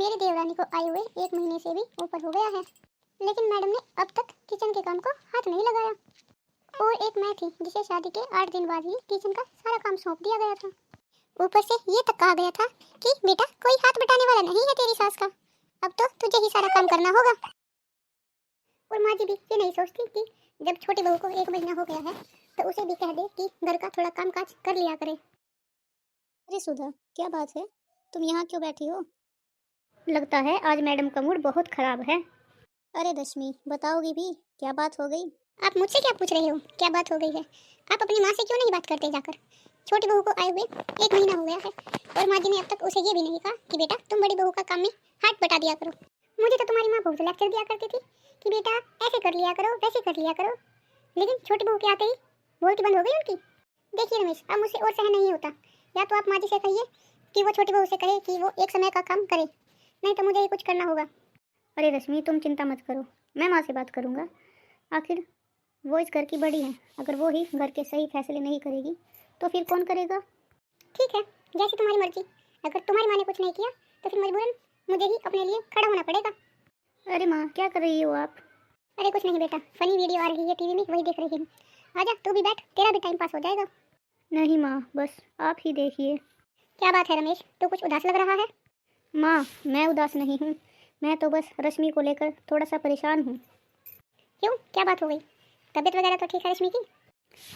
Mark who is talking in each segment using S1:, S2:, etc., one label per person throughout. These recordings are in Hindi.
S1: मेरी देवरानी को आए हुए 1 महीने से भी ऊपर हो गया है, लेकिन मैडम ने अब तक किचन के काम को हाथ नहीं लगाया। और एक मैं थी जिसे शादी के 8 दिन बाद ही किचन का सारा काम सौंप दिया गया था। ऊपर से ये तक कहा गया था कि बेटा कोई हाथ बटाने वाला नहीं है तेरी सास का, अब तो तुझे ही सारा काम करना होगा। और माँ जी भी ये नहीं सोचती कि जब छोटी बहू को 1 महीना हो गया है तो उसे भी कह दे कि घर का थोड़ा काम काज कर लिया करे।
S2: अरे सुधा, क्या बात है? तुम यहाँ क्यों बैठी हो?
S1: लगता है आज मैडम का मूड बहुत खराब है।
S2: अरे रश्मि, बताओगी भी, क्या बात हो गई?
S1: आप मुझसे क्या पूछ रहे हो क्या बात हो गई है? आप अपनी माँ से क्यों नहीं बात करते जाकर? छोटी बहू को आए हुए 1 महीना हो गया है और माँ जी ने अब तक उसे ये भी नहीं कहा कि बेटा तुम बड़ी बहू का काम में हाथ बटा दिया करो। मुझे तो तुम्हारी माँ बहुत लेक्चर दिया करती थी कि बेटा ऐसे कर लिया करो वैसे कर लिया करो, लेकिन छोटी बहू के आते ही बोलती बंद हो गई उनकी। देखिए रमेश, अब मुझसे और सहन नहीं होता। या तो आप माँ जी से कहिए कि वो छोटी बहू से कहे कि वो एक समय का काम करे, नहीं तो मुझे ही कुछ करना होगा।
S2: अरे रश्मि, तुम चिंता मत करो, मैं माँ से बात करूँगा। आखिर वो इस घर की बड़ी है, अगर वो ही घर के सही फैसले नहीं करेगी तो फिर कौन करेगा?
S1: ठीक है, जैसी तुम्हारी मर्जी। अगर तुम्हारी माँ ने कुछ नहीं किया तो फिर मजबूरन मुझे ही अपने लिए खड़ा होना पड़ेगा।
S2: अरे माँ, क्या कर रही हो आप?
S1: अरे कुछ नहीं बेटा, फनी वीडियो आ रही है टीवी में, वही देख रही हूँ। आजा तू भी बैठ, तेरा भी टाइम पास हो जाएगा।
S2: नहीं माँ, बस आप ही देखिए।
S1: क्या बात है रमेश, तू कुछ उदास लग रहा है?
S2: माँ, मैं उदास नहीं हूँ, मैं तो बस रश्मि को लेकर थोड़ा सा परेशान हूँ।
S1: क्यों, क्या बात हो गई? तबीयत वगैरह तो ठीक है रश्मि की?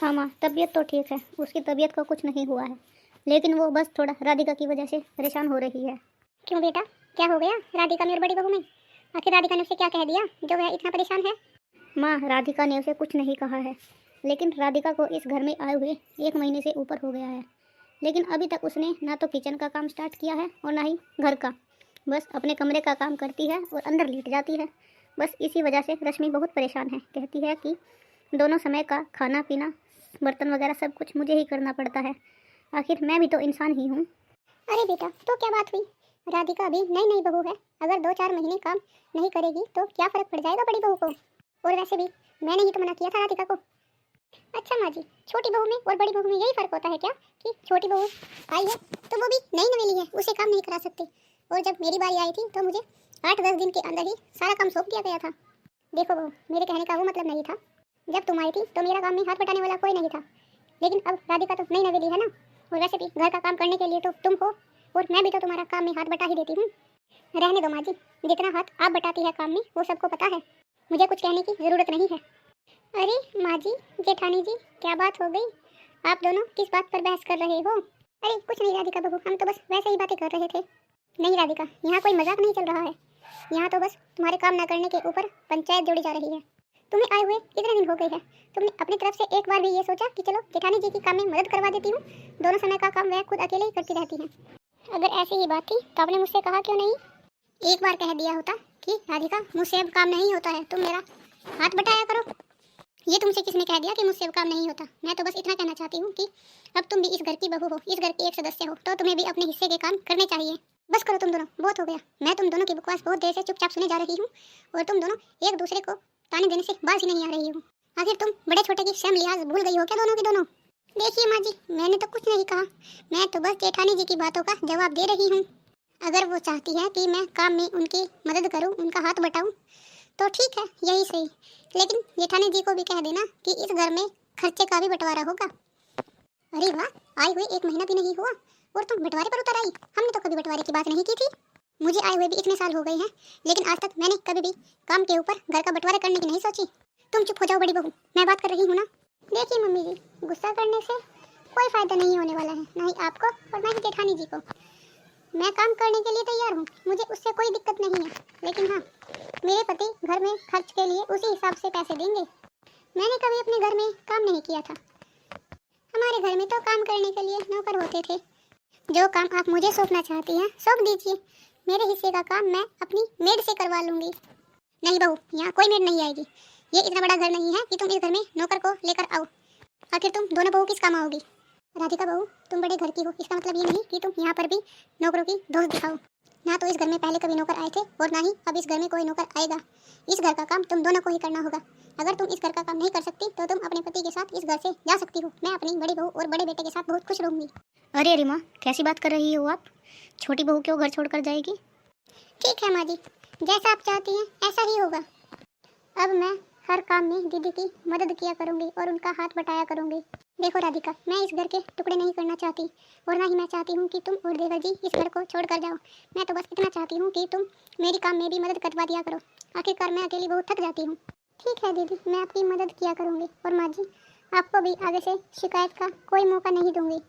S2: हाँ माँ, तबीयत तो ठीक है, उसकी तबीयत को कुछ नहीं हुआ है, लेकिन वो बस थोड़ा राधिका की वजह से परेशान हो रही है।
S1: क्यों बेटा, क्या हो गया राधिका में और बड़ी बहू में? आखिर राधिका ने उसे क्या कह दिया जो वह इतना परेशान है?
S2: माँ, राधिका ने उसे कुछ नहीं कहा है, लेकिन राधिका को इस घर में आए हुए 1 महीने से ऊपर हो गया है, लेकिन अभी तक उसने ना तो किचन का काम स्टार्ट किया है और ना ही घर का। बस अपने कमरे का काम करती है और अंदर लेट जाती है। बस इसी वजह से रश्मि बहुत परेशान है, कहती है कि दोनों समय का खाना पीना बर्तन वगैरह सब कुछ मुझे ही करना पड़ता है, आखिर मैं भी तो इंसान ही हूँ।
S1: अरे बेटा, तो क्या बात हुई? राधिका अभी नई नई बहू है, अगर 2-4 महीने काम नहीं करेगी तो क्या फर्क पड़ जाएगा बड़ी बहू को? और वैसे भी मैंने ही तो मना किया था राधिका को। अच्छा माँ जी, छोटी बहू में और बड़ी बहू में यही फर्क होता है क्या कि छोटी बहू आई है तो वो भी नई नवेली है, उसे काम नहीं करा सकते, और जब मेरी बारी आई थी तो मुझे 8-10 दिन के अंदर ही सारा काम सौंप दिया गया था। देखो बहू, मेरे कहने का वो मतलब नहीं था। जब तुम आई थी तो मेरा काम में हाथ बटाने वाला कोई नहीं था, लेकिन अब राधिका तो नई नवेली है ना, और वैसे भी घर का काम करने के लिए तो तुम हो, और मैं भी तो तुम्हारा काम में हाथ बटा ही देती हूँ। रहने दो माँ जी, जितना हाथ आप बटाती है काम में वो सबको पता है, मुझे कुछ कहने की ज़रूरत नहीं है। अरे माँ जी, जेठानी जी, क्या बात हो गई? आप दोनों किस बात पर बहस कर रहे हो? अरे कुछ नहीं राधिका बहू, हम तो बस वैसे ही बातें कर रहे थे। नहीं राधिका, यहाँ कोई मजाक नहीं चल रहा है, यहाँ तो बस तुम्हारे काम न करने के ऊपर पंचायत जोड़ी जा रही है। तुम्हें आए हुए इतने दिन हो गए हैं, तुमने अपनी तरफ से एक बार भी ये सोचा कि चलो जेठानी जी की काम में मदद करवा देती हूँ? दोनों समय का काम वह खुद अकेले ही करती रहती हैं। अगर ऐसी ही बात थी तो आपने मुझसे कहा क्यों नहीं? एक बार कह दिया होता कि राधिका मुझसे अब काम नहीं होता है, तुम मेरा हाथ बटाया करो। ये तुमसे किसने कह दिया कि मुझसे अब काम नहीं होता? मैं तो बस इतना कहना चाहती हूँ कि अब तुम भी इस घर की बहू हो, इस घर के एक सदस्य हो, तो तुम्हें भी अपने हिस्से के काम करने चाहिए। बस करो तुम दोनों, बहुत हो गया। मैं तुम दोनों की बकवास बहुत देर से चुपचाप सुने जा रही हूँ, और तुम दोनों एक दूसरे को ताने देने से बाज ही नहीं आ रही हूँ। आखिर तुम बड़े छोटे की शर्म लिहाज भूल गई हो क्या दोनों की दोनों? देखिए माँ जी, मैंने तो कुछ नहीं कहा, मैं तो बस जेठानी जी की बातों का जवाब दे रही हूँ। अगर वो चाहती है कि मैं काम में उनकी मदद करूँ, उनका हाथ बटाऊँ, तो ठीक है, यही सही, लेकिन जेठानी जी को भी कह देना कि इस घर में खर्चे का भी बंटवारा होगा। अरे वाह, आए हुए 1 महीना भी नहीं हुआ और तुम बंटवारे पर उतर आई? हमने तो कभी बंटवारे की बात नहीं की थी। मुझे आए हुए भी इतने साल हो गए हैं, लेकिन आज तक मैंने कभी भी काम के ऊपर घर का बंटवारा करने की नहीं सोची। तुम चुप हो जाओ बड़ी बहू, मैं बात कर रही हूँ ना। देखिए मम्मी जी, गुस्सा करने से कोई फायदा नहीं होने वाला है, ना ही आपको और ना ही जेठानी जी को। मैं काम करने के लिए तैयार हूँ, मुझे उससे कोई दिक्कत नहीं है, लेकिन हाँ, मेरे पति घर में खर्च के लिए उसी हिसाब से पैसे देंगे। मैंने कभी अपने घर में काम नहीं किया था, हमारे घर में तो काम करने के लिए नौकर होते थे। जो काम आप मुझे सौंपना चाहती हैं सौंप दीजिए, मेरे हिस्से का काम मैं अपनी मेड से करवा लूँगी। नहीं बहू, यहाँ कोई मेड नहीं आएगी, ये इतना बड़ा घर नहीं है कि तुम इस घर में नौकर को लेकर आओ। आखिर तुम दोनों बहू किस काम आओगी? राधिका बहू, तुम बड़े घर की हो, इसका मतलब ये नहीं कि तुम यहाँ पर भी नौकरों की दोस्त दिखाओ। ना तो इस घर में पहले कभी नौकर आए थे और ना ही अब इस घर में कोई नौकर आएगा। इस घर का काम तुम दोनों को ही करना होगा। अगर तुम इस घर का काम नहीं कर सकती तो तुम अपने पति के साथ इस घर से जा सकती हो। मैं अपनी बड़ी बहू और बड़े बेटे के साथ बहुत खुश रहूंगी।
S2: अरे अरे माँ, कैसी बात कर रही हो आप? छोटी बहू क्यों घर छोड़कर जाएगी?
S1: ठीक है माँ जी, जैसा आप चाहती हैं ऐसा ही होगा। अब मैं हर काम में दीदी की मदद किया करूंगी और उनका हाथ बटाया करूंगी। देखो राधिका, मैं इस घर के टुकड़े नहीं करना चाहती और ना ही मैं चाहती हूँ कि तुम और देवर जी इस घर को छोड़ कर जाओ। मैं तो बस इतना चाहती हूँ कि तुम मेरी काम में भी मदद करवा दिया करो। आखिरकार मैं अकेली बहुत थक जाती हूँ। ठीक है दीदी, मैं आपकी मदद किया करूँगी और माँ जी, आपको भी आगे से शिकायत का कोई मौका नहीं दूंगी।